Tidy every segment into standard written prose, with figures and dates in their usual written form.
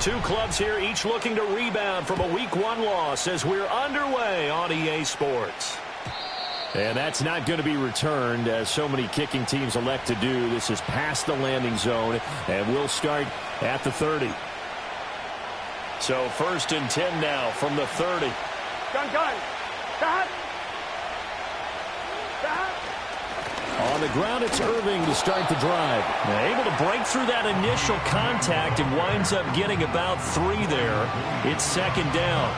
Two clubs here, each looking to rebound from a Week 1 loss as we're underway on EA Sports. And that's not going to be returned, as so many kicking teams elect to do. This is past the landing zone, and we'll start at the 30. So 1st and 10 now from the 30. Gun. On the ground, it's Irving to start the drive. Now, able to break through that initial contact and winds up getting about 3 there. It's 2nd down.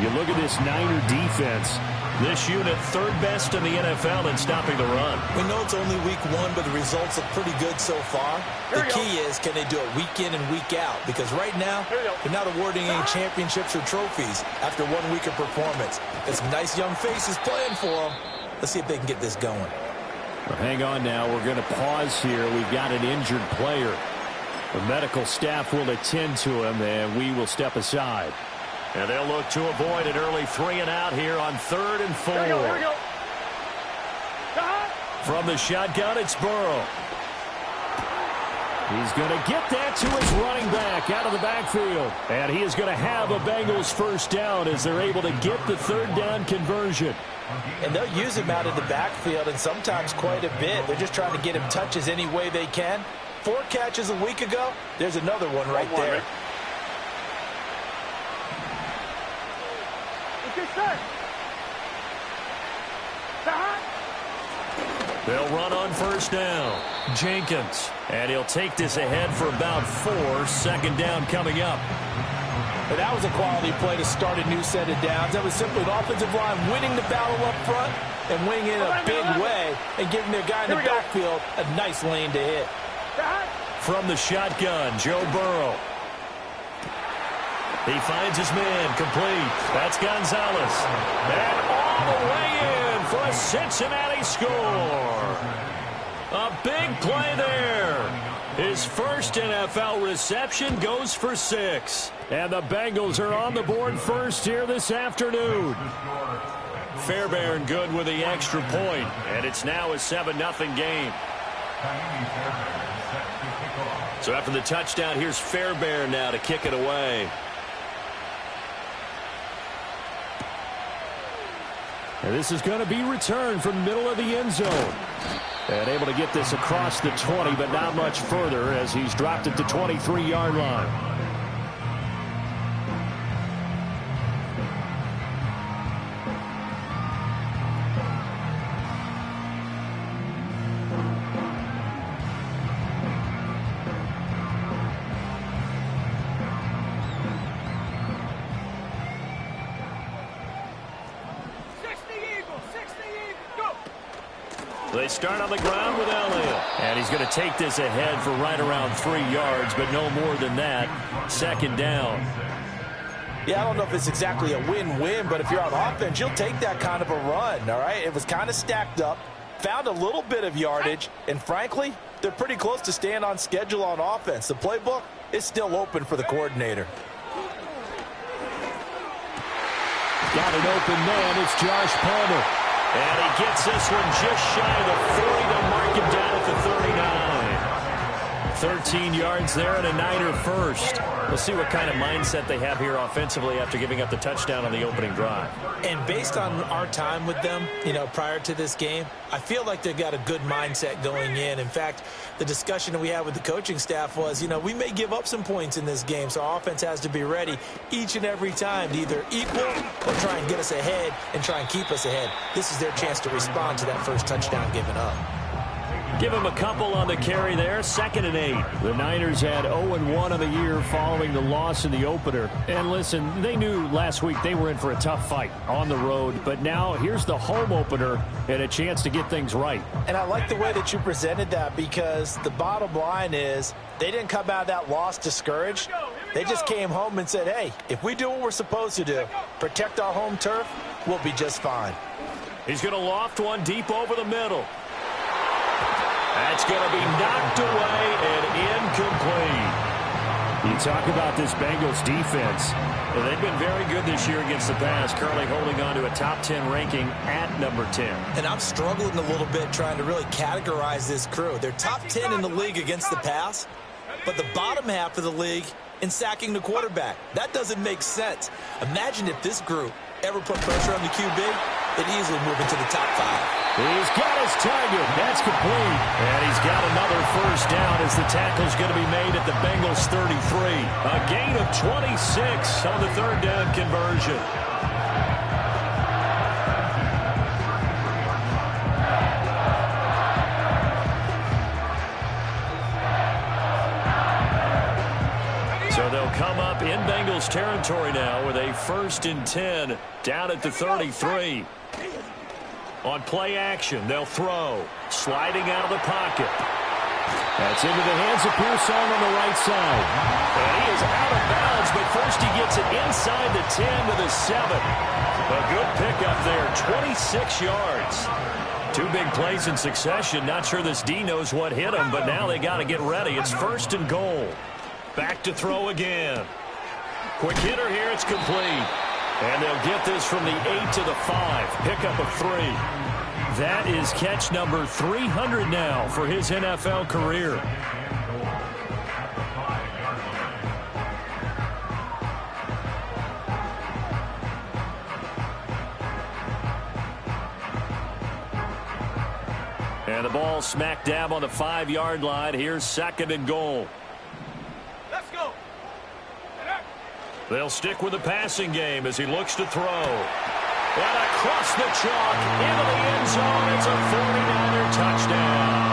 You look at this Niner defense. This unit 3rd best in the NFL in stopping the run. We know it's only week 1, but the results look pretty good so far. The key is, can they do it week in and week out? Because right now, they're not awarding any championships or trophies after 1 week of performance. There's some nice young faces playing for them. Let's see if they can get this going. Well, hang on now. We're going to pause here. We've got an injured player. The medical staff will attend to him, and we will step aside. And they'll look to avoid an early 3-and-out here on 3rd and 4. Here we go. From the shotgun, it's Burrow. He's going to get that to his running back out of the backfield. And he is going to have a Bengals 1st down as they're able to get the 3rd down conversion. And they'll use him out of the backfield, and sometimes quite a bit. They're just trying to get him touches any way they can. 4 catches a week ago. There's another one right there. They'll run on 1st down. Jenkins. And he'll take this ahead for about 4. 2nd down coming up. But that was a quality play to start a new set of downs. That was simply the offensive line winning the battle up front and winning in a big way and giving their guy in the backfield a nice lane to hit. From the shotgun, Joe Burrow. He finds his man complete. That's Gonzalez. And all the way in for a Cincinnati score. A big play there. His 1st NFL reception goes for 6. And the Bengals are on the board first here this afternoon. Fairbairn good with the extra point. And it's now a 7-0 game. So after the touchdown, here's Fairbairn now to kick it away. And this is going to be returned from the middle of the end zone. And able to get this across the 20, but not much further as he's dropped it to 23-yard line. They start on the ground with Elliott. And he's going to take this ahead for right around 3 yards, but no more than that. 2nd down. Yeah, I don't know if it's exactly a win-win, but if you're on offense, you'll take that kind of a run, all right? It was kind of stacked up, found a little bit of yardage, and frankly, they're pretty close to staying on schedule on offense. The playbook is still open for the coordinator. Got an open man. It's Josh Palmer. And he gets this one just shy of the 40 to mark him down at the 39. 13 yards there and a Niner 1st. We'll see what kind of mindset they have here offensively after giving up the touchdown on the opening drive. And based on our time with them, prior to this game, I feel like they've got a good mindset going in. In fact, the discussion that we had with the coaching staff was, we may give up some points in this game, so our offense has to be ready each and every time to either equal or try and get us ahead and try and keep us ahead. This is their chance to respond to that first touchdown given up. Give him a couple on the carry there. 2nd and 8. The Niners had 0-1 on the year following the loss in the opener. And listen, they knew last week they were in for a tough fight on the road. But now here's the home opener and a chance to get things right. And I like the way that you presented that, because the bottom line is they didn't come out of that loss discouraged. They just came home and said, hey, if we do what we're supposed to do, protect our home turf, we'll be just fine. He's going to loft one deep over the middle. That's going to be knocked away and incomplete. You talk about this Bengals defense. Well, they've been very good this year against the pass, currently holding on to a top 10 ranking at number 10. And I'm struggling a little bit trying to really categorize this crew. They're top 10 in the league against the pass, but the bottom half of the league and sacking the quarterback. That doesn't make sense. Imagine if this group ever put pressure on the QB, they'd easily move into the top 5. He's got his target. That's complete. And he's got another first down as the tackle's going to be made at the Bengals 33. A gain of 26 on the third down conversion. So they'll come up in Bengals territory now with a 1st and 10 down at the 33. On play action, they'll throw. Sliding out of the pocket. That's into the hands of Pearson on the right side. And he is out of bounds, but first he gets it inside the 10 to the 7. A good pickup there, 26 yards. 2 big plays in succession. Not sure this D knows what hit him, but now they got to get ready. It's 1st and goal. Back to throw again. Quick hitter here, it's complete. And they'll get this from the 8 to the 5. Pickup of 3. That is catch number 300 now for his NFL career. And the ball smack dab on the 5-yard line. Here's 2nd and goal. They'll stick with the passing game as he looks to throw. And across the chalk into the end zone. It's a 49er touchdown.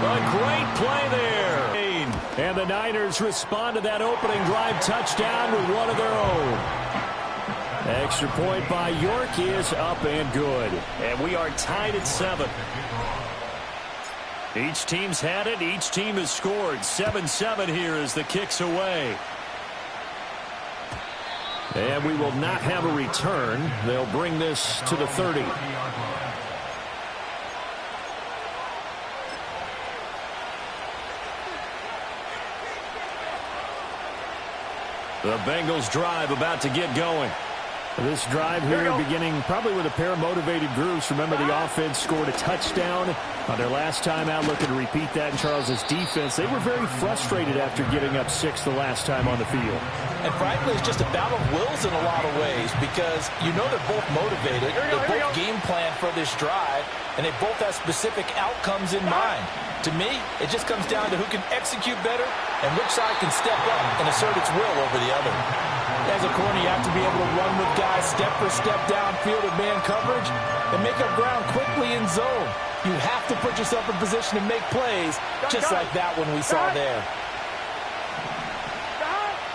A great play there. And the Niners respond to that opening drive touchdown with one of their own. Extra point by York is up and good. And we are tied at 7. Each team's had it. Each team has scored. 7-7 here as the kick's away. And we will not have a return. They'll bring this to the 30. The Bengals drive about to get going. This drive here beginning probably with a pair of motivated groups. Remember, the offense scored a touchdown on their last time out. Looking to repeat that in Charles's defense. They were very frustrated after giving up 6 the last time on the field. And frankly, it's just a battle of wills in a lot of ways because you know they're both motivated. They both game plan for this drive, and they both have specific outcomes in mind. To me, it just comes down to who can execute better and which side can step up and assert its will over the other. As a corner, you have to be able to run with guys step for step downfield with man coverage and make up ground quickly in zone. You have to put yourself in position to make plays, just like that one we saw there.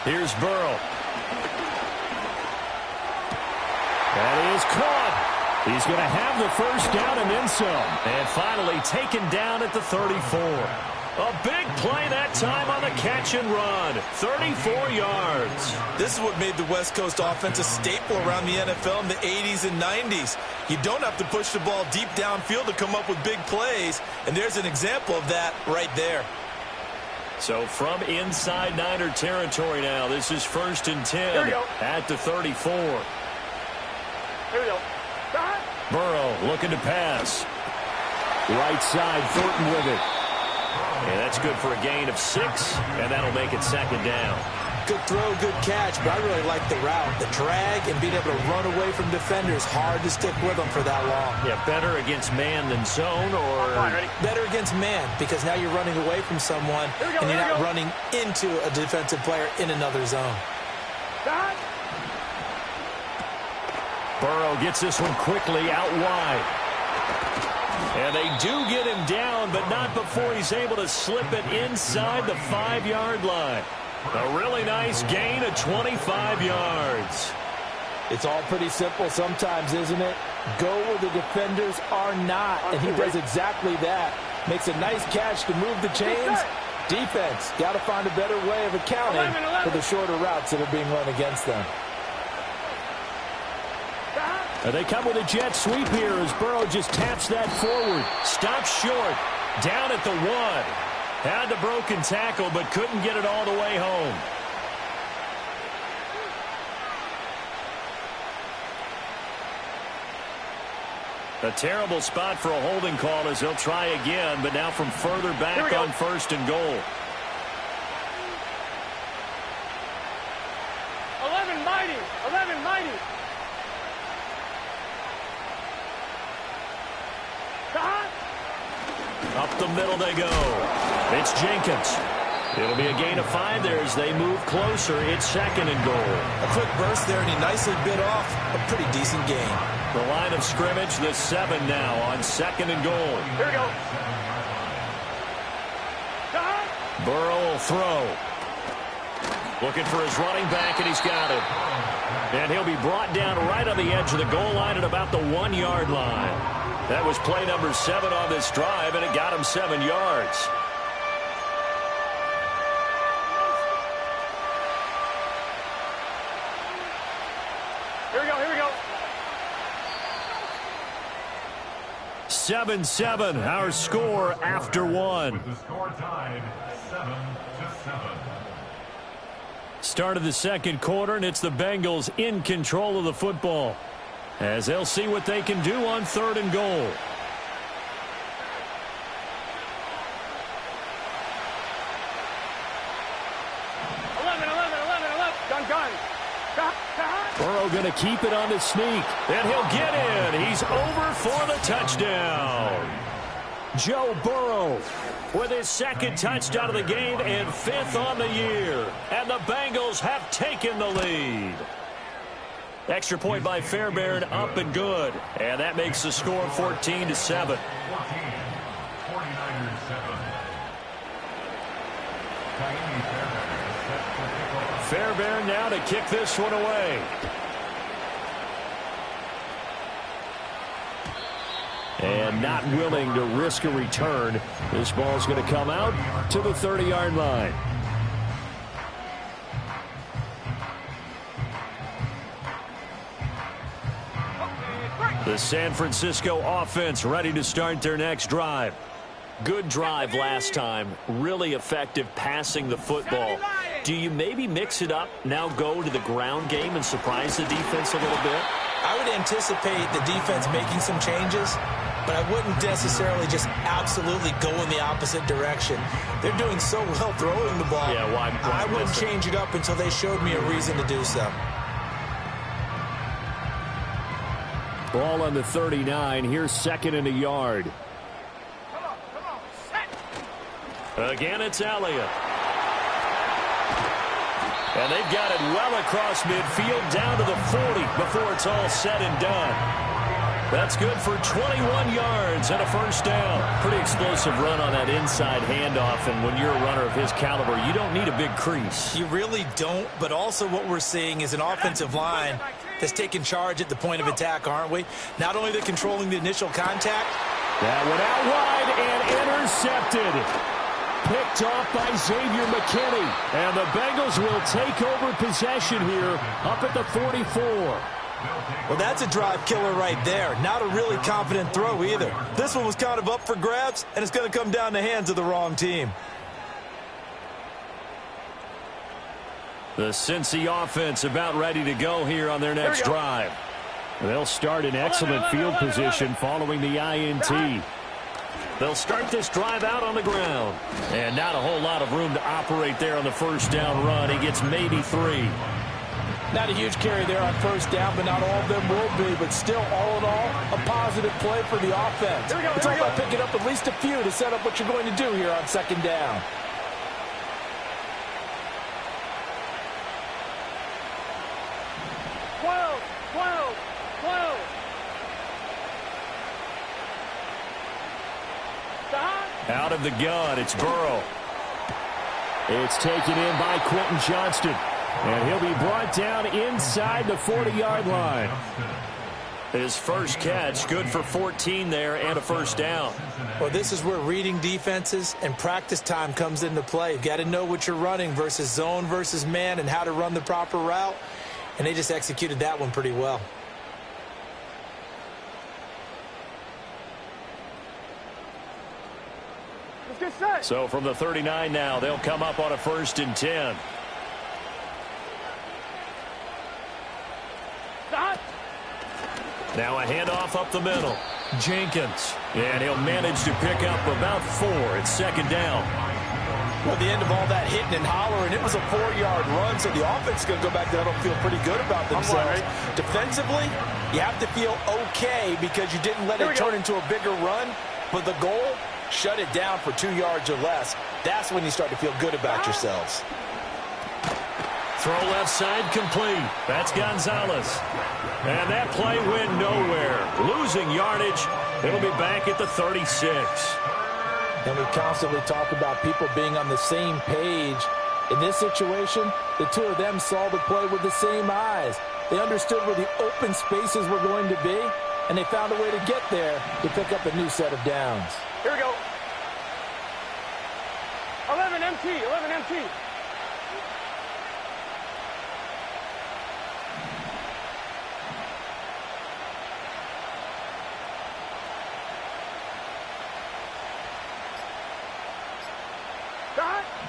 Here's Burrow. That is caught. He's going to have the first down and then some. And finally taken down at the 34. A big play that time on the catch and run. 34 yards. This is what made the West Coast offense a staple around the NFL in the 80s and 90s. You don't have to push the ball deep downfield to come up with big plays, and there's an example of that right there. So from inside Niner territory now, this is 1st and 10 at the 34. Here we go. Burrow looking to pass. Right side, Thornton with it. And that's good for a gain of 6, and that'll make it 2nd down. Good throw, good catch, but I really like the route. The drag and being able to run away from defenders, hard to stick with them for that long. Yeah, better against man than zone, or better against man, because now you're running away from someone and you're not running into a defensive player in another zone. Burrow gets this one quickly out wide. And they do get him down, but not before he's able to slip it inside the 5-yard line. A really nice gain of 25 yards. It's all pretty simple sometimes, isn't it? Go where the defenders are not, and he does exactly that. Makes a nice catch to move the chains. Defense, got to find a better way of accounting for the shorter routes that are being run against them. They come with a jet sweep here as Burrow just taps that forward. Stops short. Down at the 1. Had the broken tackle, but couldn't get it all the way home. A terrible spot for a holding call as they'll try again, but now from further back on 1st and goal. Up the middle they go. It's Jenkins. It'll be a gain of 5 there as they move closer. It's 2nd and goal. A quick burst there, and he nicely bit off a pretty decent gain. The line of scrimmage, the 7 now on 2nd and goal. Here we go. Burrow will throw. Looking for his running back, and he's got it. And he'll be brought down right on the edge of the goal line at about the 1-yard line. That was play number 7 on this drive, and it got him 7 yards. Here we go, here we go. 7-7, our score after 1. The score tied 7-7. Start of the second quarter, and it's the Bengals in control of the football as they'll see what they can do on 3rd and goal. Gun. Burrow going to keep it on the sneak, and he'll get in. He's over for the touchdown. Joe Burrow with his 2nd touchdown of the game and 5th on the year. And the Bengals have taken the lead. Extra point by Fairbairn, up and good. And that makes the score 14-7. 49ers 7. Fairbairn now to kick this one away. And not willing to risk a return. This ball's going to come out to the 30-yard line. The San Francisco offense ready to start their next drive. Good drive last time. Really effective passing the football. Do you maybe mix it up, now go to the ground game and surprise the defense a little bit? I would anticipate the defense making some changes, but I wouldn't necessarily just absolutely go in the opposite direction. They're doing so well throwing the ball. Yeah, why I wouldn't change it up until they showed me a reason to do so. Ball on the 39. Here's 2nd and a yard. Again, it's Elliott. And they've got it well across midfield down to the 40 before it's all said and done. That's good for 21 yards and a first down. Pretty explosive run on that inside handoff, and when you're a runner of his caliber, you don't need a big crease. You really don't, but also what we're seeing is an offensive line that's taking charge at the point of attack, aren't we? Not only they're controlling the initial contact. That one out wide and intercepted. Picked off by Xavier McKinney. And the Bengals will take over possession here up at the 44. Well, that's a drive killer right there. Not a really confident throw either. This one was kind of up for grabs, and it's going to come down the hands of the wrong team. The Cincy offense about ready to go here on their next drive. They'll start in excellent field position following the INT. They'll start this drive out on the ground. And not a whole lot of room to operate there on the first down run. He gets maybe 3. Not a huge carry there on first down, but not all of them will be. But still, all in all, a positive play for the offense. It's all about picking up at least a few to set up what you're going to do here on 2nd down. Out of the gun, it's Burrow. It's taken in by Quentin Johnston. And he'll be brought down inside the 40-yard line. His first catch, good for 14 there and a first down. Well, this is where reading defenses and practice time comes into play. You've got to know what you're running versus zone versus man and how to run the proper route. And they just executed that one pretty well. So from the 39 now, they'll come up on a 1st and 10. Now a handoff up the middle. Jenkins. And he'll manage to pick up about 4. It's 2nd down. Well, the end of all that hitting and hollering, it was a 4-yard run, so the offense is going to go back there and feel pretty good about themselves. Defensively, you have to feel okay because you didn't let it turn into a bigger run. But the goal, shut it down for 2 yards or less. That's when you start to feel good about yourselves. Throw left side complete. That's Gonzalez. And that play went nowhere. Losing yardage. It'll be back at the 36. And we constantly talk about people being on the same page. In this situation, the two of them saw the play with the same eyes. They understood where the open spaces were going to be, and they found a way to get there to pick up a new set of downs. Here we go. 11 MT, 11 MT.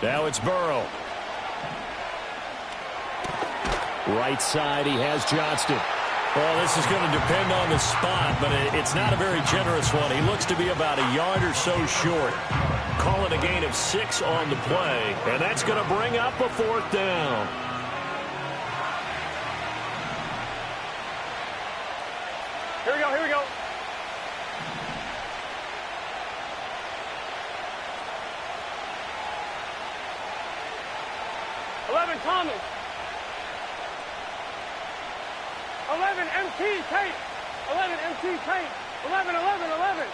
Now it's Burrow. Right side, he has Johnston. Well, this is going to depend on the spot, but it's not a very generous one. He looks to be about a yard or so short. Call it a gain of 6 on the play, and that's going to bring up a 4th down. Here we go, here we go. Thomas. 11 MT tape. 11 MT tape. 11, 11, 11.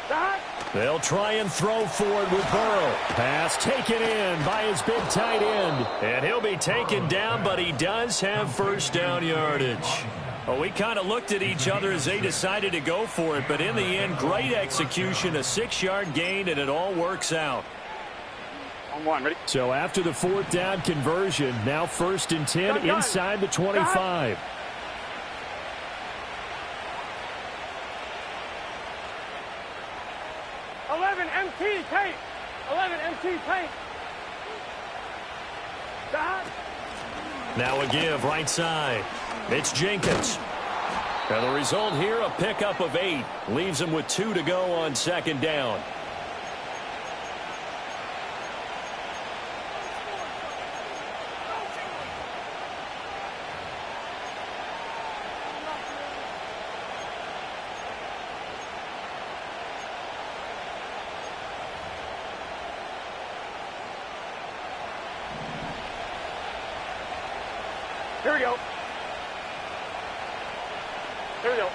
Dot. They'll try and throw forward with Burrow. Pass taken in by his big tight end. And he'll be taken down, but he does have first down yardage. Well, we kind of looked at each other as they decided to go for it, but in the end, great execution, a 6-yard gain, and it all works out. On one, ready? So after the 4th down conversion, now 1st and 10 inside the 25. Got 11 MT tape. 11 MT tape. Got. Now a give right side. It's Jenkins. And the result here, a pickup of 8. Leaves him with 2 to go on 2nd down. Here we go. Here we go.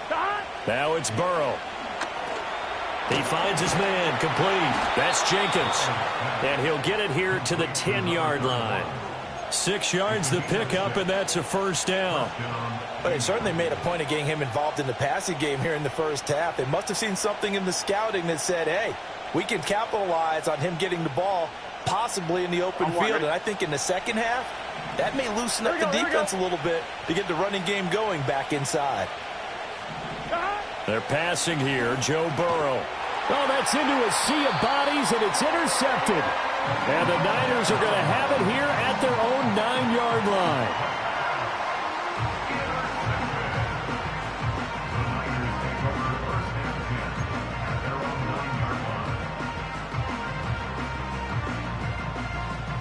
Dot. Now it's Burrow. He finds his man complete. That's Jenkins. And he'll get it here to the 10-yard line. 6 yards the pickup, and that's a first down. But they certainly made a point of getting him involved in the passing game here in the first half. They must have seen something in the scouting that said, hey, we can capitalize on him getting the ball possibly in the open field. And I think in the second half, that may loosen up the defense a little bit to get the running game going back inside. They're passing here, Joe Burrow. Oh, that's into a sea of bodies, and it's intercepted. And the Niners are going to have it here at their own 9-yard line.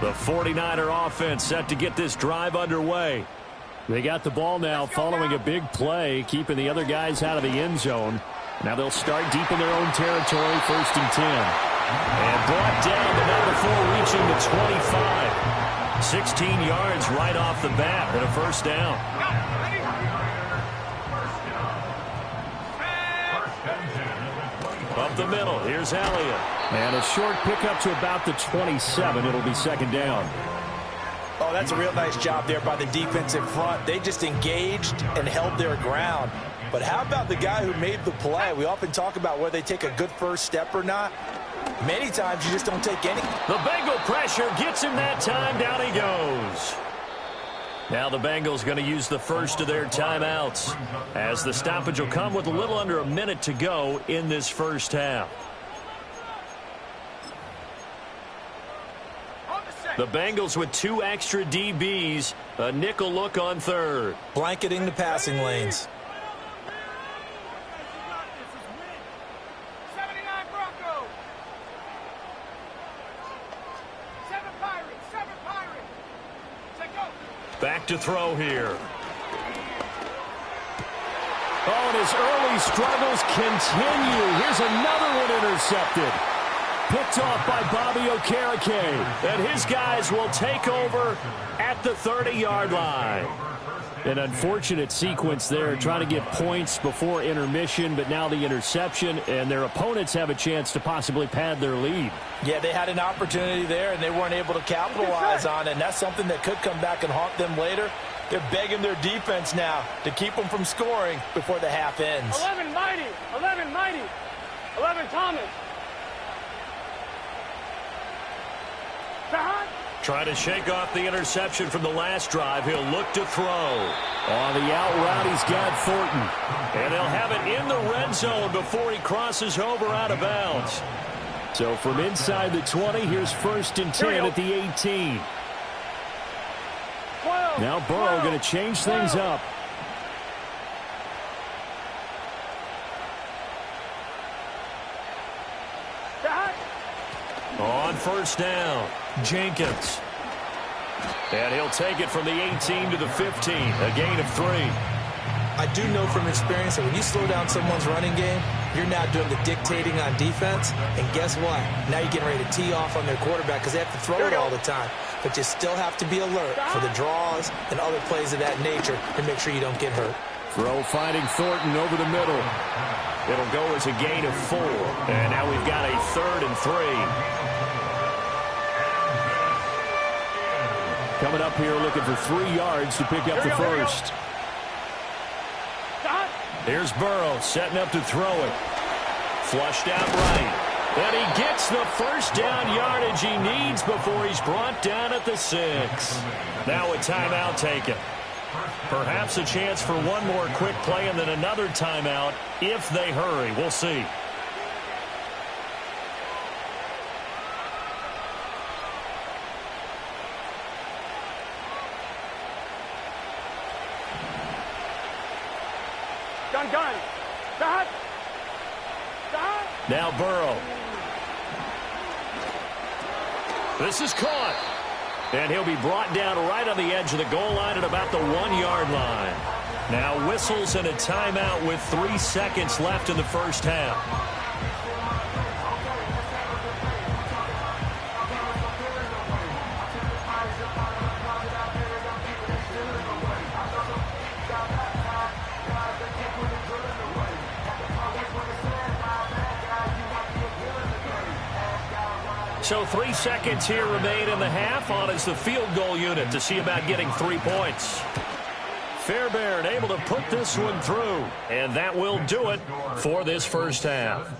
The 49er offense set to get this drive underway. They got the ball now following a big play, keeping the other guys out of the end zone. Now they'll start deep in their own territory, 1st and 10. And brought down the number 4, reaching the 25. 16 yards right off the bat and a first down. Up the middle, here's Elliott. And a short pickup to about the 27. It'll be 2nd down. Oh, that's a real nice job there by the defensive front. They just engaged and held their ground. But how about the guy who made the play? We often talk about whether they take a good first step or not. Many times you just don't take any. The Bengal pressure gets him that time. Down he goes. Now the Bengals going to use the first of their timeouts, as the stoppage will come with a little under a minute to go in this first half. The Bengals with 2 extra DBs, a nickel look on 3rd. Blanketing the passing lanes. 79 Broncos. 7 Pirates. 7 Pirates. Take go. Back to throw here. Oh, and his early struggles continue. Here's another one intercepted. Picked off by Bobby Okereke. And his guys will take over at the 30-yard line. An unfortunate sequence there, trying to get points before intermission, but now the interception, and their opponents have a chance to possibly pad their lead. Yeah, they had an opportunity there, and they weren't able to capitalize on it, and that's something that could come back and haunt them later. They're begging their defense now to keep them from scoring before the half ends. 11 Mighty, 11 Mighty, 11 Thomas. Shot. Trying to shake off the interception from the last drive. He'll look to throw. On the out route, he's got Thornton. And they'll have it in the red zone before he crosses over out of bounds. So from inside the 20, here's 1st and 10 at the 18. 12, Now Burrow going to change things up. Shot. On 1st down, Jenkins. And he'll take it from the 18 to the 15, a gain of 3. I do know from experience that when you slow down someone's running game, you're now doing the dictating on defense. And guess what? Now you're getting ready to tee off on their quarterback because they have to throw it all the time. But you still have to be alert for the draws and other plays of that nature and make sure you don't get hurt. Throw finding Thornton over the middle. It'll go as a gain of 4. And now we've got a 3rd and 3. Coming up here looking for 3 yards to pick up the first. Here's Burrow setting up to throw it. Flushed out right. And he gets the 1st down yardage he needs before he's brought down at the 6. Now a timeout taken. Perhaps a chance for one more quick play and then another timeout if they hurry. We'll see. Gun. Shot. Shot. Now Burrow. This is caught. And he'll be brought down right on the edge of the goal line at about the 1-yard line. Now whistles and a timeout with 3 seconds left in the first half. So 3 seconds here remain in the half. On is the field goal unit to see about getting 3 points. Fairbairn able to put this one through. And that will do it for this first half.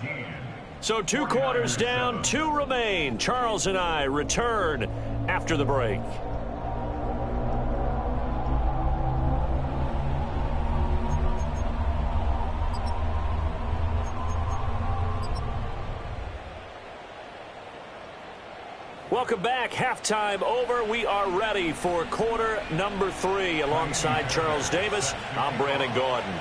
So 2 quarters down, 2 remain. Charles and I return after the break. Welcome back. Halftime over. We are ready for quarter number 3. Alongside Charles Davis, I'm Brandon Gordon.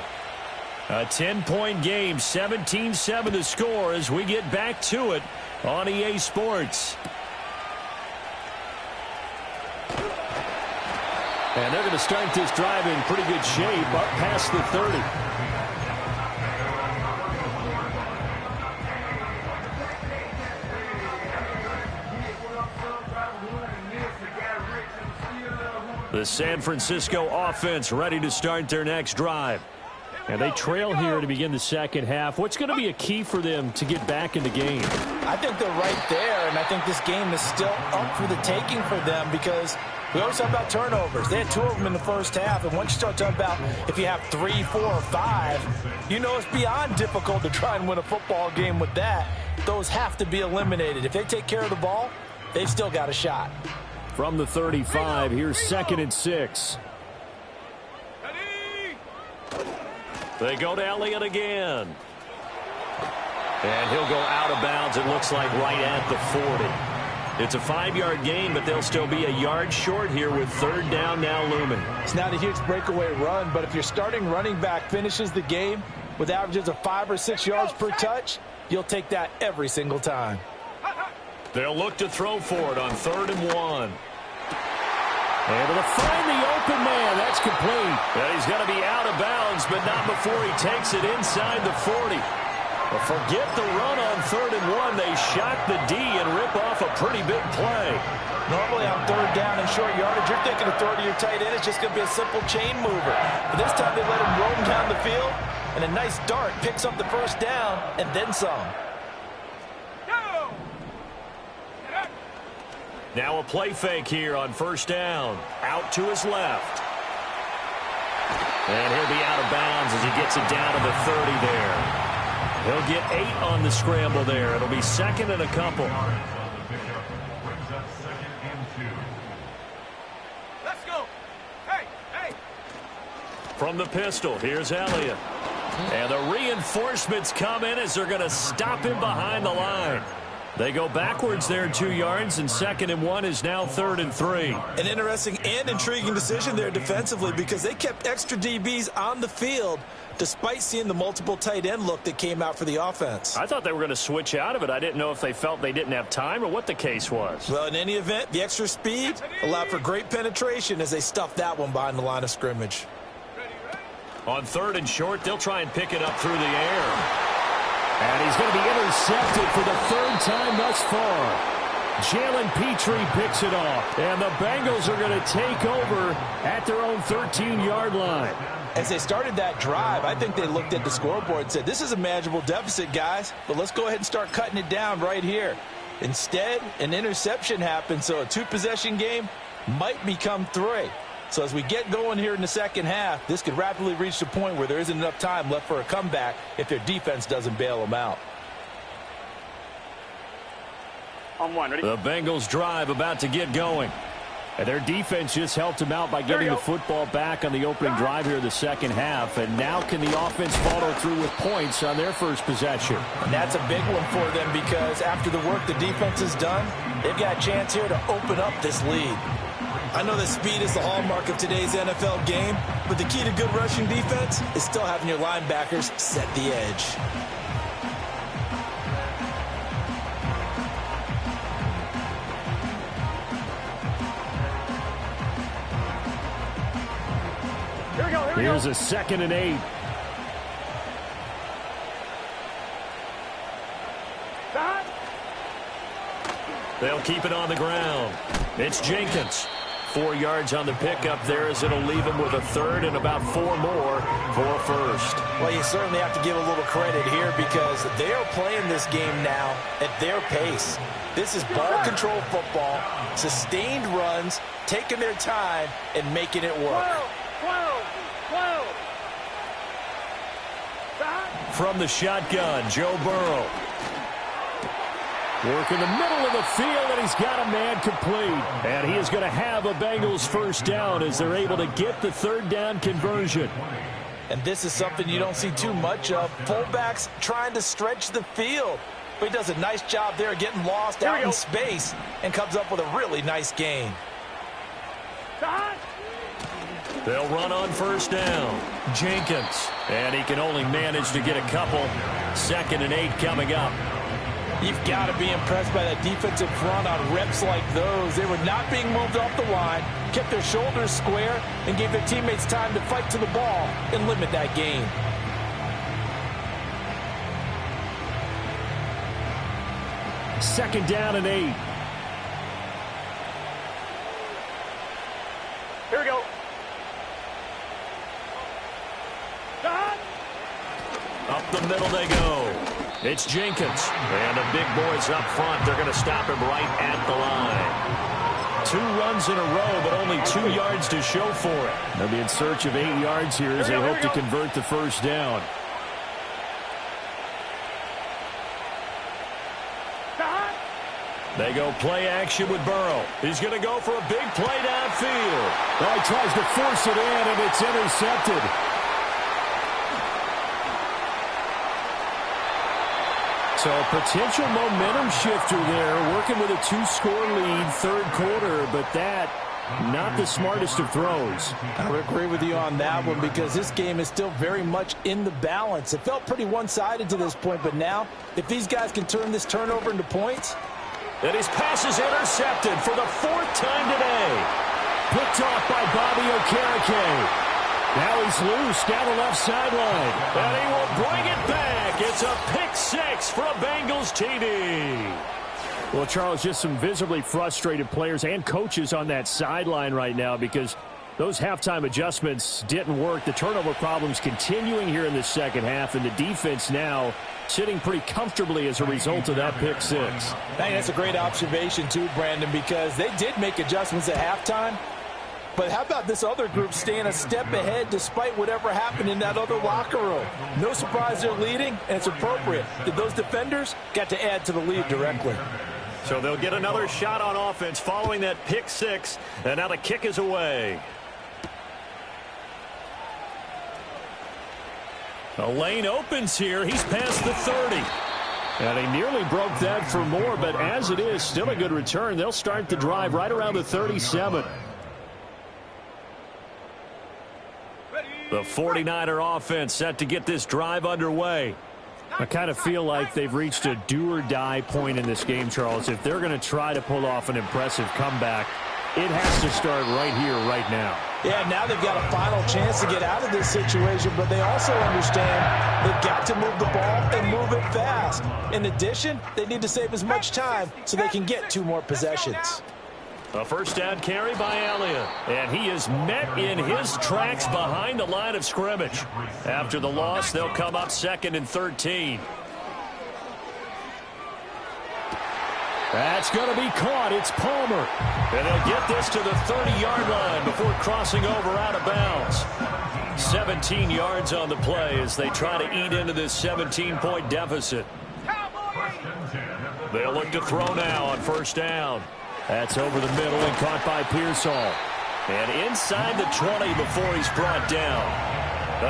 A 10-point game, 17-7 the score as we get back to it on EA Sports. And they're going to start this drive in pretty good shape up past the 30. The San Francisco offense ready to start their next drive. And they trail here to begin the second half. What's going to be a key for them to get back in the game? I think they're right there, and I think this game is still up for the taking for them because we always talk about turnovers. They had 2 of them in the first half, and once you start talking about if you have 3, 4, or 5, you know it's beyond difficult to try and win a football game with that. Those have to be eliminated. If they take care of the ball, they've still got a shot. From the 35, here's 2nd and 6. They go to Elliott again. And he'll go out of bounds, it looks like, right at the 40. It's a 5-yard gain, but they'll still be a yard short here with 3rd down now looming. It's not a huge breakaway run, but if your starting running back finishes the game with averages of 5 or 6 yards per touch, you'll take that every single time. They'll look to throw for it on 3rd and 1. Able to find the open man. That's complete. And he's going to be out of bounds, but not before he takes it inside the 40. Well, forget the run on 3rd and 1. They shock the D and rip off a pretty big play. Normally on 3rd down and short yardage, you're thinking of throw to your tight end. It's just going to be a simple chain mover. But this time they let him roam down the field, and a nice dart picks up the 1st down and then some. Now a play fake here on 1st down. Out to his left. And he'll be out of bounds as he gets it down to the 30 there. He'll get 8 on the scramble there. It'll be 2nd and a couple. Let's go. Hey, hey. From the pistol, here's Elliott. And the reinforcements come in as they're going to stop him behind the line. They go backwards there 2 yards, and 2nd and 1 is now 3rd and 3. An interesting and intriguing decision there defensively because they kept extra DBs on the field despite seeing the multiple tight end look that came out for the offense. I thought they were going to switch out of it. I didn't know if they felt they didn't have time or what the case was. Well, in any event, the extra speed allowed for great penetration as they stuffed that one behind the line of scrimmage. On 3rd and short, they'll try and pick it up through the air. And he's going to be intercepted for the 3rd time thus far. Jalen Petrie picks it off. And the Bengals are going to take over at their own 13-yard line. As they started that drive, I think they looked at the scoreboard and said, this is a manageable deficit, guys, but let's go ahead and start cutting it down right here. Instead, an interception happened, so a 2-possession game might become 3. So as we get going here in the 2nd half, this could rapidly reach the point where there isn't enough time left for a comeback if their defense doesn't bail them out. On 1, ready? The Bengals drive about to get going. And their defense just helped them out by getting the football back on the opening drive here in the 2nd half. And now can the offense follow through with points on their first possession? And that's a big one for them because after the work the defense has done, they've got a chance here to open up this lead. I know that speed is the hallmark of today's NFL game, but the key to good rushing defense is still having your linebackers set the edge. Here we go, here we go. Here's a 2nd and 8. Stop. They'll keep it on the ground. It's Jenkins. 4 yards on the pickup there as it'll leave him with a 3rd and about 4 more for a 1st. Well, you certainly have to give a little credit here because they are playing this game now at their pace. This is ball control football, sustained runs, taking their time and making it work. 12. Stop. From the shotgun, Joe Burrow. Work in the middle of the field, and he's got a man complete. And he is going to have a Bengals 1st down as they're able to get the 3rd down conversion. And this is something you don't see too much of. Fullbacks trying to stretch the field. But he does a nice job there getting lost out in space and comes up with a really nice gain. Stop. They'll run on 1st down. Jenkins. And he can only manage to get a couple. 2nd and 8 coming up. You've got to be impressed by that defensive front on reps like those. They were not being moved off the line, kept their shoulders square, and gave their teammates time to fight to the ball and limit that gain. Second down and 8. Here we go. Stop. Up the middle they go. It's Jenkins. And the big boys up front. They're going to stop him right at the line. 2 runs in a row, but only 2 yards to show for it. They'll be in search of 8 yards here as they hope to convert the 1st down. Stop. They go play action with Burrow. He's going to go for a big play downfield. Well, he tries to force it in, and it's intercepted. So a potential momentum shifter there, working with a 2-score lead, 3rd quarter, but that, not the smartest of throws. I would agree with you on that one because this game is still very much in the balance. It felt pretty one-sided to this point, but now, if these guys can turn this turnover into points. And his pass is intercepted for the 4th time today. picked off by Bobby Okereke. Now he's loose down the left sideline. And he will bring it back. It's a pick six for a Bengals TD. Well, Charles, just some visibly frustrated players and coaches on that sideline right now because those halftime adjustments didn't work. The turnover problems continuing here in the second half, and the defense now sitting pretty comfortably as a result of that pick six. I think that's a great observation too, Brandon, because they did make adjustments at halftime. But how about this other group staying a step ahead despite whatever happened in that other locker room? No surprise they're leading, and it's appropriate. Those defenders got to add to the lead directly. So they'll get another shot on offense following that pick six, and now the kick is away. A lane opens here. He's past the 30. And he nearly broke that for more, but as it is, still a good return. They'll start the drive right around the 37. The 49er offense set to get this drive underway. I kind of feel like they've reached a do-or-die point in this game, Charles. If they're going to try to pull off an impressive comeback, it has to start right here, right now. Yeah, now they've got a final chance to get out of this situation, but they also understand they've got to move the ball and move it fast. In addition, they need to save as much time so they can get 2 more possessions. A first down carry by Elliott. And he is met in his tracks behind the line of scrimmage. After the loss, they'll come up 2nd and 13. That's going to be caught. It's Palmer. And they'll get this to the 30-yard line before crossing over out of bounds. 17 yards on the play as they try to eat into this 17-point deficit. They'll look to throw now on first down. That's over the middle and caught by Pearsall. And inside the 20 before he's brought down.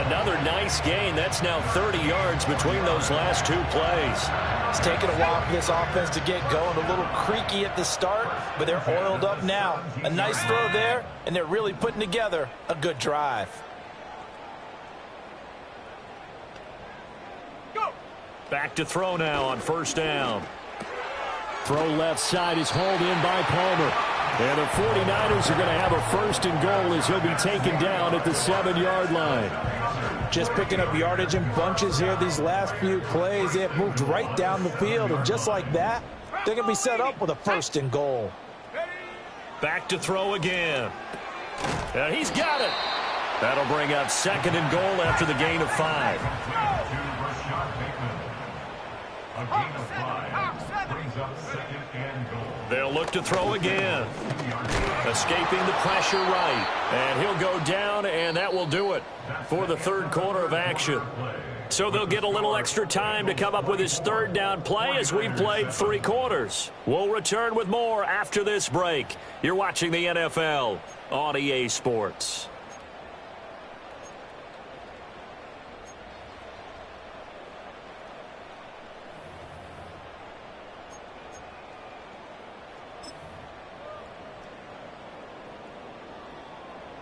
Another nice gain. That's now 30 yards between those last 2 plays. It's taken a while for this offense to get going. A little creaky at the start, but they're oiled up now. A nice throw there, and they're really putting together a good drive. Back to throw now on first down. Throw left side is hauled in by Palmer. And the 49ers are going to have a first and goal as he'll be taken down at the 7-yard line. Just picking up yardage in bunches here these last few plays. They have moved right down the field, and just like that, they're going to be set up with a first and goal. Back to throw again. And he's got it. That'll bring up 2nd and goal after the gain of 5. A gain of 5 brings up 2nd and goal. They'll look to throw again. Escaping the pressure right. And he'll go down, and that will do it for the 3rd quarter of action. So they'll get a little extra time to come up with his 3rd down play as we've played 3 quarters. We'll return with more after this break. You're watching the NFL on EA Sports.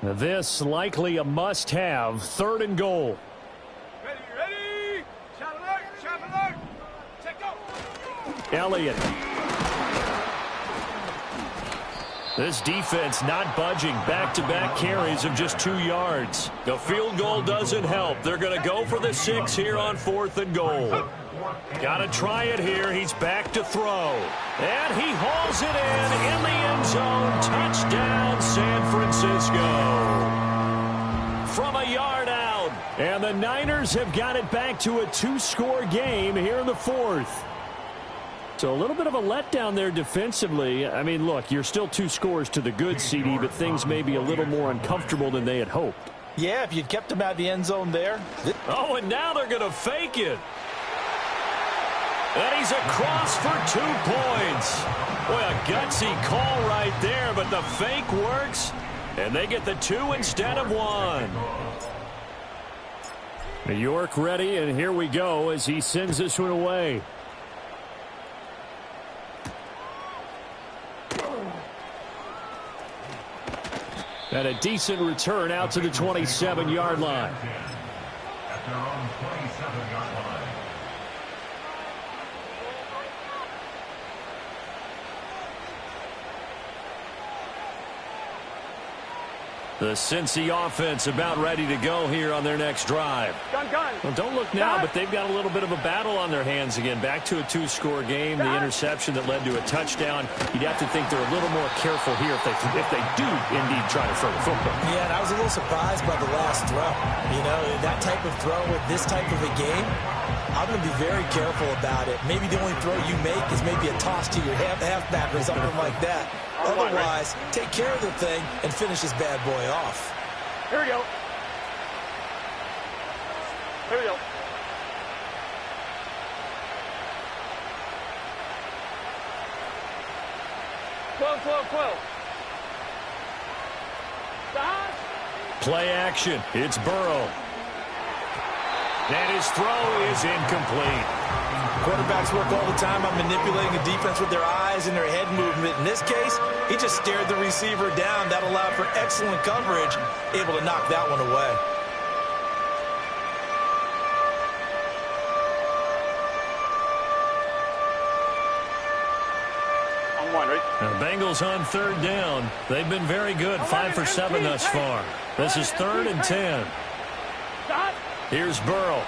This likely a must-have, 3rd and goal. Ready? Shot alert! Check go! Elliott. This defense not budging. Back-to-back carries of just 2 yards. The field goal doesn't help. They're going to go for the 6 here on 4th and goal. Got to try it here. He's back to throw. And he hauls it in the end zone. Touchdown, San Francisco. From a yard out. And the Niners have got it back to a 2-score game here in the 4th. So a little bit of a letdown there defensively. I mean, look, you're still 2 scores to the good, CD, but things may be a little more uncomfortable than they had hoped. Yeah, if you'd kept him out of the end zone there. Oh, and now they're going to fake it. And he's across for 2 points. Boy, a gutsy call right there, but the fake works. And they get the 2 instead of 1. New York ready, and here we go as he sends this one away. And a decent return out to the 27-yard line. At their own 27-yard line. The Cincy offense about ready to go here on their next drive. Gun. Well, don't look now, but they've got a little bit of a battle on their hands again. Back to a 2-score game. The interception that led to a touchdown. You'd have to think they're a little more careful here if they do indeed try to throw the football. Yeah, and I was a little surprised by the last throw. You know, that type of throw with this type of a game, I'm going to be very careful about it. Maybe the only throw you make is maybe a toss to your halfback or something like that. Otherwise, take care of the thing and finish this bad boy off. Here we go. 12. Stop. Play action. It's Burrow. And his throw is incomplete. Quarterbacks work all the time on manipulating the defense with their eyes and their head movement. In this case, he just stared the receiver down. That allowed for excellent coverage, able to knock that one away. On one, right? The Bengals on 3rd down. They've been very good, 5 for 7 thus far. This is 3rd and 10. Stop. Here's Burrow.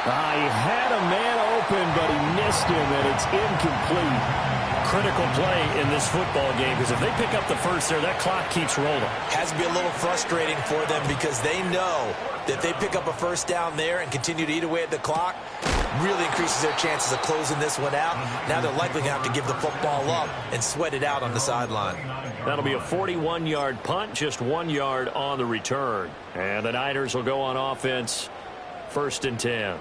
He had a man open, but he missed him, and it's incomplete. Critical play in this football game, because if they pick up the first there, that clock keeps rolling. Has to be a little frustrating for them because they know that if they pick up a first down there and continue to eat away at the clock, really increases their chances of closing this one out. Now they're likely going to have to give the football up and sweat it out on the sideline. That'll be a 41-yard punt, just 1 yard on the return. And the Niners will go on offense, 1st and 10.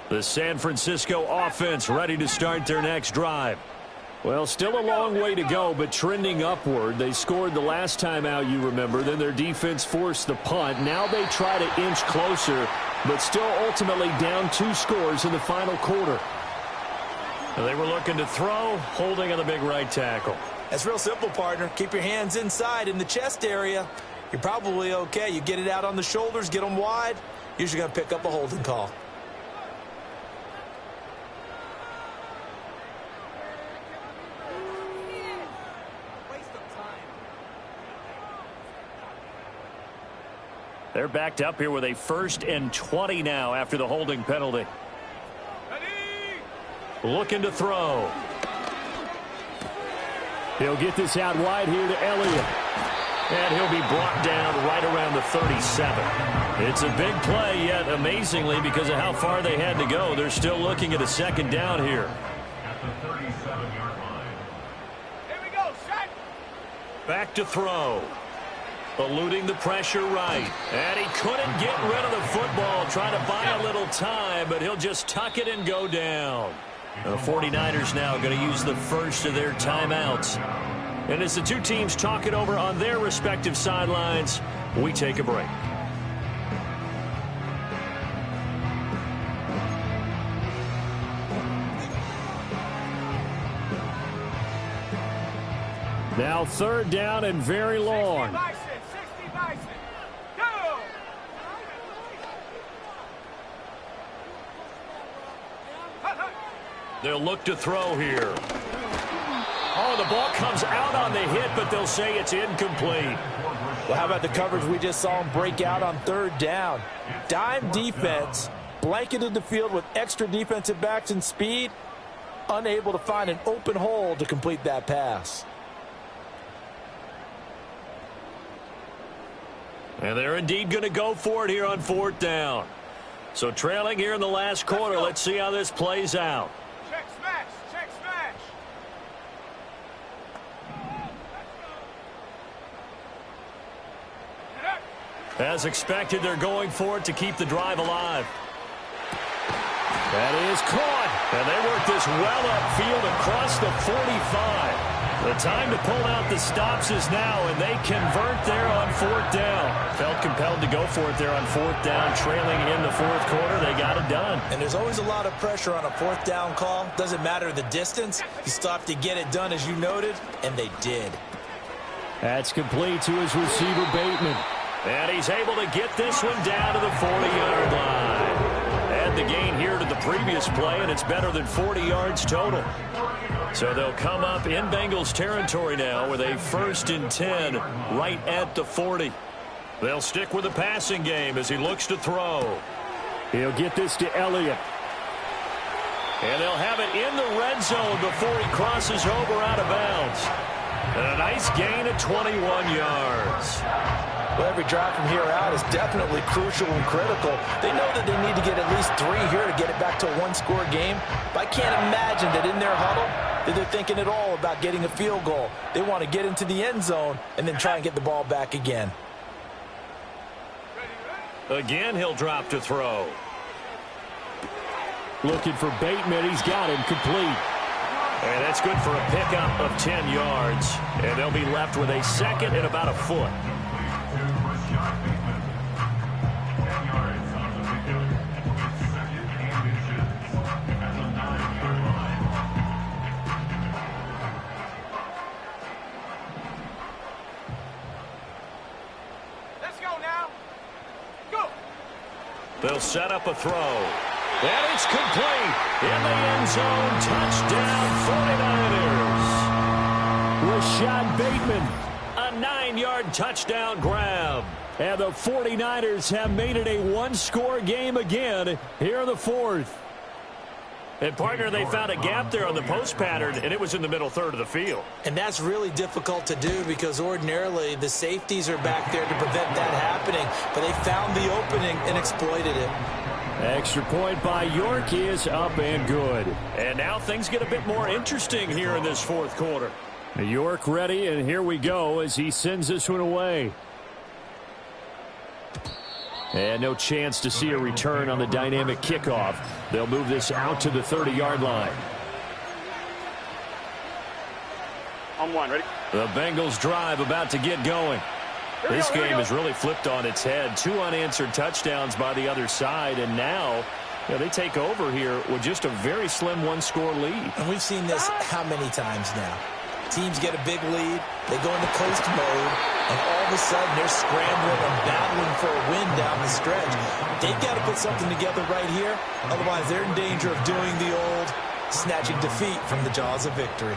The San Francisco offense ready to start their next drive. Well, still a long way to go, but trending upward. They scored the last time out, you remember. Then their defense forced the punt. Now they try to inch closer, but still ultimately down 2 scores in the final quarter. They were looking to throw, holding on the big right tackle. That's real simple, partner. Keep your hands inside in the chest area. You're probably okay. You get it out on the shoulders, get them wide. Usually going to pick up a holding call. They're backed up here with a 1st and 20 now after the holding penalty. Looking to throw. He'll get this out wide here to Elliott. And he'll be brought down right around the 37. It's a big play, yet amazingly, because of how far they had to go, they're still looking at a 2nd down here. At the 37-yard line. Here we go. Set. Back to throw. Eluding the pressure right. And he couldn't get rid of the football, trying to buy a little time, but he'll just tuck it and go down. The 49ers now going to use the first of their timeouts. And as the two teams talk it over on their respective sidelines, we take a break. Now 3rd down and very long. 60 Bison. Go. They'll look to throw here. Oh, the ball comes out on the hit, but they'll say it's incomplete. Well, how about the coverage we just saw him break out on 3rd down? Dime defense, blanketed the field with extra defensive backs and speed, unable to find an open hole to complete that pass. And they're indeed going to go for it here on 4th down. So trailing here in the last quarter, let's see how this plays out. Check smash. Check smash. As expected, they're going for it to keep the drive alive. That is caught. And they work this well upfield across the 45. The time to pull out the stops is now, and they convert there on 4th down. Felt compelled to go for it there on 4th down, trailing in the 4th quarter. They got it done. And there's always a lot of pressure on a 4th down call. Doesn't matter the distance. You still have to get it done, as you noted, and they did. That's complete to his receiver, Bateman. And he's able to get this one down to the 40-yard line. Add the gain here to the previous play, and it's better than 40 yards total. So they'll come up in Bengals territory now with a 1st and 10 right at the 40. They'll stick with the passing game as he looks to throw. He'll get this to Elliott. And they'll have it in the red zone before he crosses over out of bounds. And a nice gain of 21 yards. Well, every drive from here out is definitely crucial and critical. They know that they need to get at least 3 here to get it back to a one-score game. But I can't imagine that in their huddle that they're thinking at all about getting a field goal. They want to get into the end zone and then try and get the ball back again. Again, he'll drop to throw. Looking for Bateman. He's got him complete. And that's good for a pickup of 10 yards. And they'll be left with a 2nd and about a foot. Let's go now. Go. They'll set up a throw. And it's complete. In the end zone. Touchdown, 49ers. Rashad Bateman. A 9-yard touchdown grab. And the 49ers have made it a one-score game again here in the 4th. And, partner, they found a gap there on the post pattern, and it was in the middle third of the field. And that's really difficult to do because ordinarily the safeties are back there to prevent that happening. But they found the opening and exploited it. Extra point by York is up and good. And now things get a bit more interesting here in this 4th quarter. York ready, and here we go as he sends this one away. And no chance to see a return on the dynamic kickoff. They'll move this out to the 30-yard line. On one, ready? The Bengals drive about to get going. This game has really flipped on its head. 2 unanswered touchdowns by the other side, and now they take over here with just a very slim one-score lead. And we've seen this how many times now? Teams get a big lead, they go into coast mode, and all of a sudden they're scrambling and battling for a win down the stretch. They've got to put something together right here, otherwise they're in danger of doing the old snatching defeat from the jaws of victory.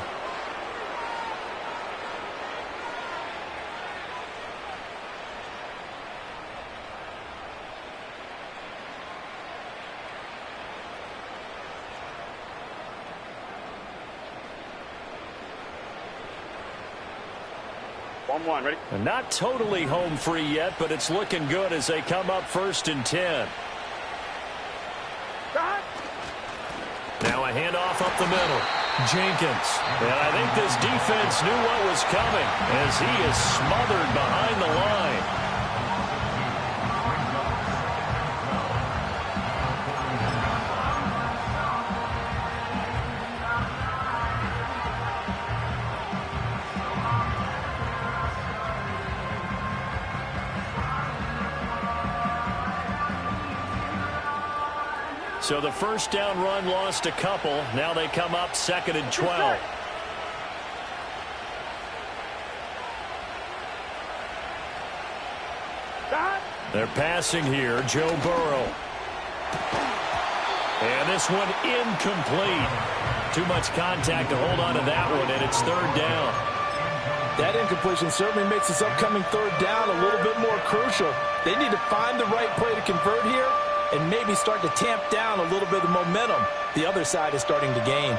On one, ready? Not totally home free yet, but it's looking good as they come up 1st and 10. Now a handoff up the middle. Jenkins. And I think this defense knew what was coming as he is smothered behind the line. So the first down run lost a couple. Now they come up 2nd and 12. They're passing here. Joe Burrow. And this one incomplete. Too much contact to hold on to that one, and it's 3rd down. That incompletion certainly makes this upcoming 3rd down a little bit more crucial. They need to find the right play to convert here and maybe start to tamp down a little bit of momentum the other side is starting to gain.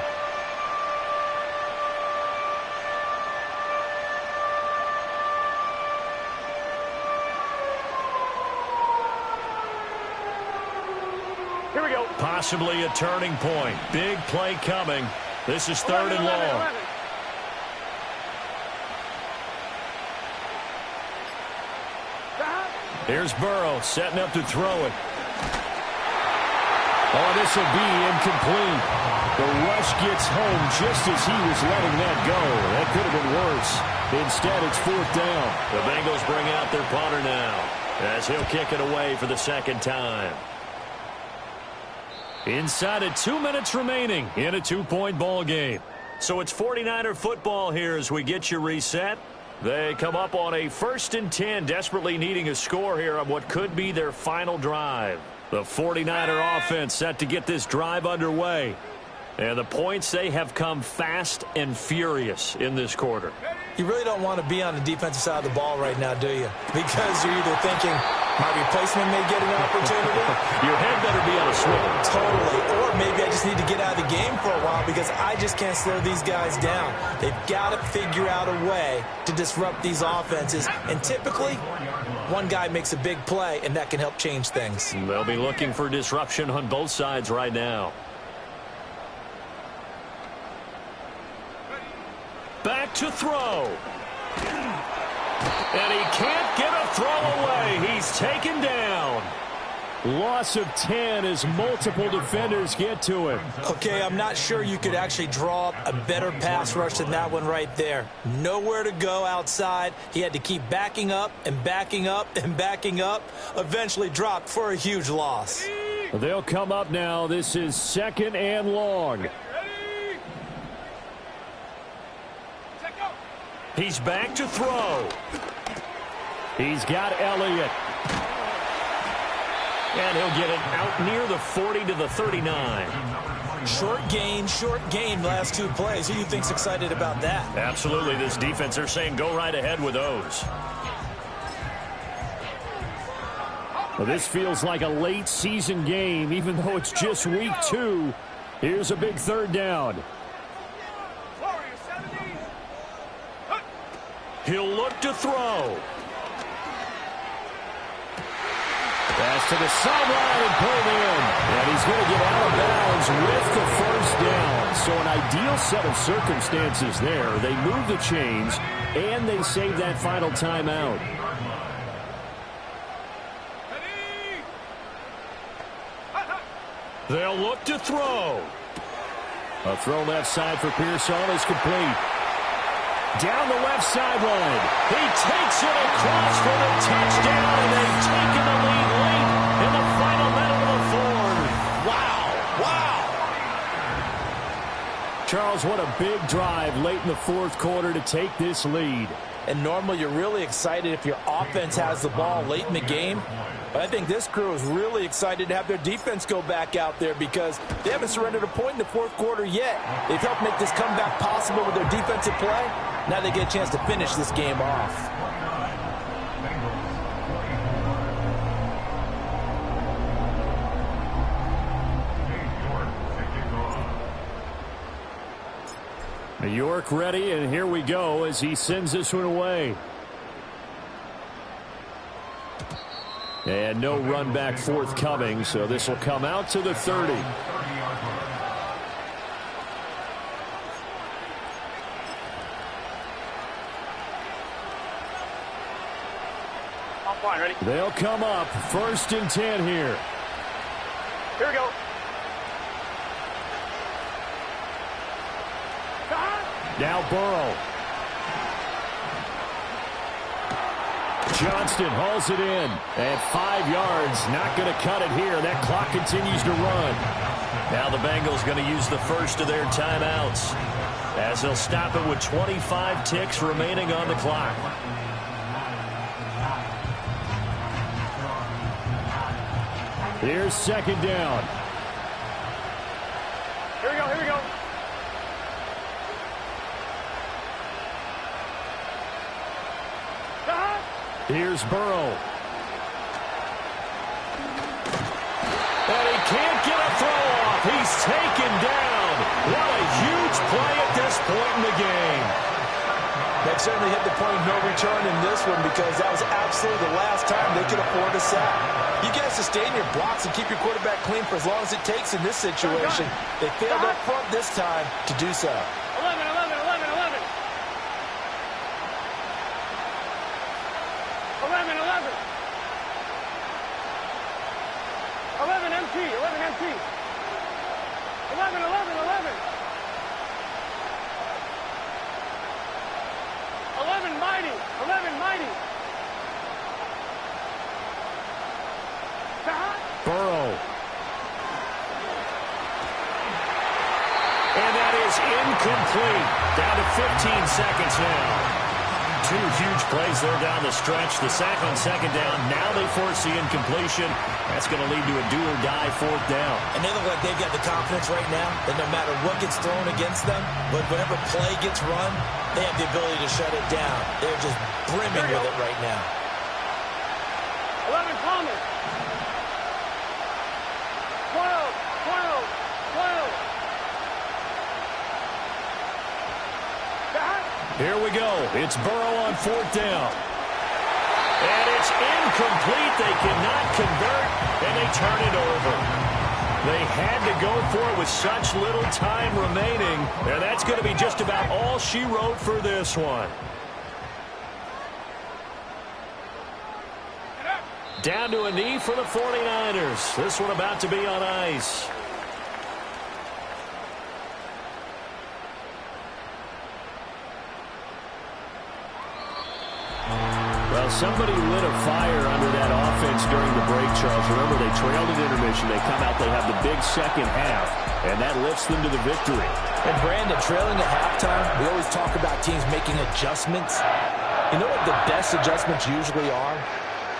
Here we go. Possibly a turning point. Big play coming. This is 3rd and long. Here's Burrow setting up to throw it. Oh, this will be incomplete. The rush gets home just as he was letting that go. That could have been worse. Instead, it's 4th down. The Bengals bring out their punter now as he'll kick it away for the 2nd time. Inside of 2 minutes remaining in a 2-point ball game. So it's 49er football here as we get you reset. They come up on a 1st and 10, desperately needing a score here on what could be their final drive. The 49er offense set to get this drive underway. And the points, they have come fast and furious in this quarter. You really don't want to be on the defensive side of the ball right now, do you? Because you're either thinking, my replacement may get an opportunity. Your head better be on a swivel. Totally. Or maybe I just need to get out of the game for a while because I just can't slow these guys down. They've got to figure out a way to disrupt these offenses. And typically, one guy makes a big play, and that can help change things. They'll be looking for disruption on both sides right now. Back to throw. And he can't get a throw away. He's taken down. Loss of 10 as multiple defenders get to him. Okay, I'm not sure you could actually draw up a better pass rush than that one right there. Nowhere to go outside. He had to keep backing up and backing up and backing up. Eventually dropped for a huge loss. They'll come up now. This is 2nd and long. He's back to throw. He's got Elliott. And he'll get it out near the 40 to the 39. Short gain last two plays. Who do you think's excited about that? Absolutely, this defense, they're saying go right ahead with those. Well, this feels like a late season game, even though it's just week 2. Here's a big 3rd down. He'll look to throw. Pass to the sideline and pulled in. And he's going to get out of bounds with the 1st down. So an ideal set of circumstances there. They move the chains, and they save that final timeout. They'll look to throw. A throw left side for Pearson is complete. Down the left sideline. He takes it across for the touchdown, and they've taken the lead late in the final minute of the 4th. Wow. Charles, what a big drive late in the 4th quarter to take this lead. And normally you're really excited if your offense has the ball late in the game. But I think this crew is really excited to have their defense go back out there because they haven't surrendered a point in the 4th quarter yet. They've helped make this comeback possible with their defensive play. Now they get a chance to finish this game off. York ready, and here we go as he sends this one away. And no run back forthcoming, so this will come out to the 30. I'm fine, ready? They'll come up 1st and 10 here. Here we go. Now Burrow. Johnston hauls it in at 5 yards. Not going to cut it here. That clock continues to run. Now the Bengals going to use the first of their timeouts as they'll stop it with 25 ticks remaining on the clock. Here's 2nd down. Here we go, here we go. Here's Burrow. And he can't get a throw off. He's taken down. What a huge play at this point in the game. They've certainly hit the point of no return in this one because that was absolutely the last time they could afford a sack. You guys sustain your blocks and keep your quarterback clean for as long as it takes in this situation. They failed up front this time to do so. 11, 11, 11, 11. 11, 11. 11 MT, 11 MT. 11, 11, 11. 11 mighty, 11 mighty. Burrow. And that is incomplete. Down to 15 seconds now. Two huge plays there down the stretch. The sack on second down. Now they force the incompletion. That's going to lead to a do-or-die fourth down. And they look like they've got the confidence right now that no matter what gets thrown against them, but whatever play gets run, they have the ability to shut it down. They're just brimming with it right now. 11 Thomas. 12, 12, 12. Back. Here we go. It's Burrow on fourth down. And it's incomplete. They cannot convert, and they turn it over. They had to go for it with such little time remaining, and that's going to be just about all she wrote for this one. Down to a knee for the 49ers. This one about to be on ice. Well, somebody lit a fire under that offense during the break, Charles. Remember, they trailed at intermission. They come out, they have the big second half, and that lifts them to the victory. And Brandon, trailing at halftime, we always talk about teams making adjustments. You know what the best adjustments usually are?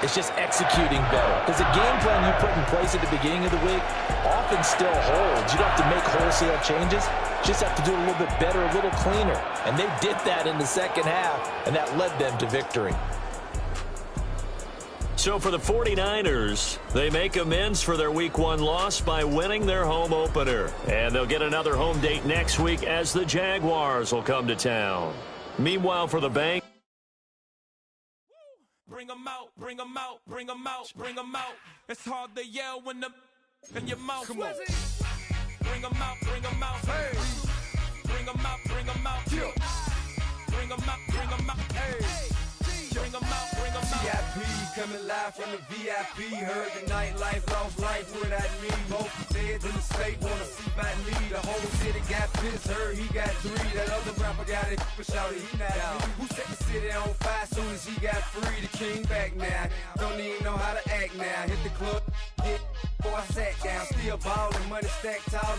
It's just executing better. Because the game plan you put in place at the beginning of the week often still holds. You don't have to make wholesale changes. Just have to do it a little bit better, a little cleaner. And they did that in the second half, and that led them to victory. So for the 49ers, they make amends for their Week 1 loss by winning their home opener. And they'll get another home date next week as the Jaguars will come to town. Meanwhile, for the Bengals, bring them out, bring them out, bring them out, bring them out. It's hard to yell when the in your mouth. Come on. Bring them out, bring them out. Hey. Bring them out, bring them out. Yeah. Bring them out, bring them out. Hey. Bring them out, bring them out. VIP coming live from the VIP. Heard the nightlife, lost life without me. Most feds in the state wanna see about me. The whole city got pissed, heard he got 3. That other rapper got it, but shouted he not me. Who set the city on fire soon as he got free? The king back now, don't even know how to act now. Hit the club, hit, before I sat down. Still ballin', money stacked tall.